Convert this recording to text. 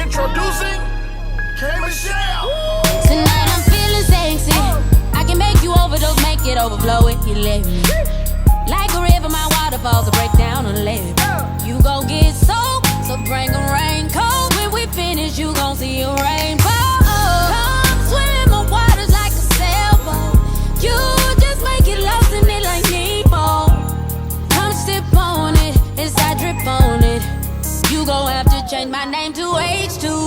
Introducing K. Michelle. Tonight I'm feeling sexy. I can make you overdose, make it overflow if you let me. Like a river, my waterfalls will break down a levee. You gon' get soaked, so bring a raincoat. When we finish, you gon' see a rainbow. Come swim on waters like a sailboat. You just make it lost in it like Nemo. Come sip on it, as I drip on it. You gon' have to change my name to H2.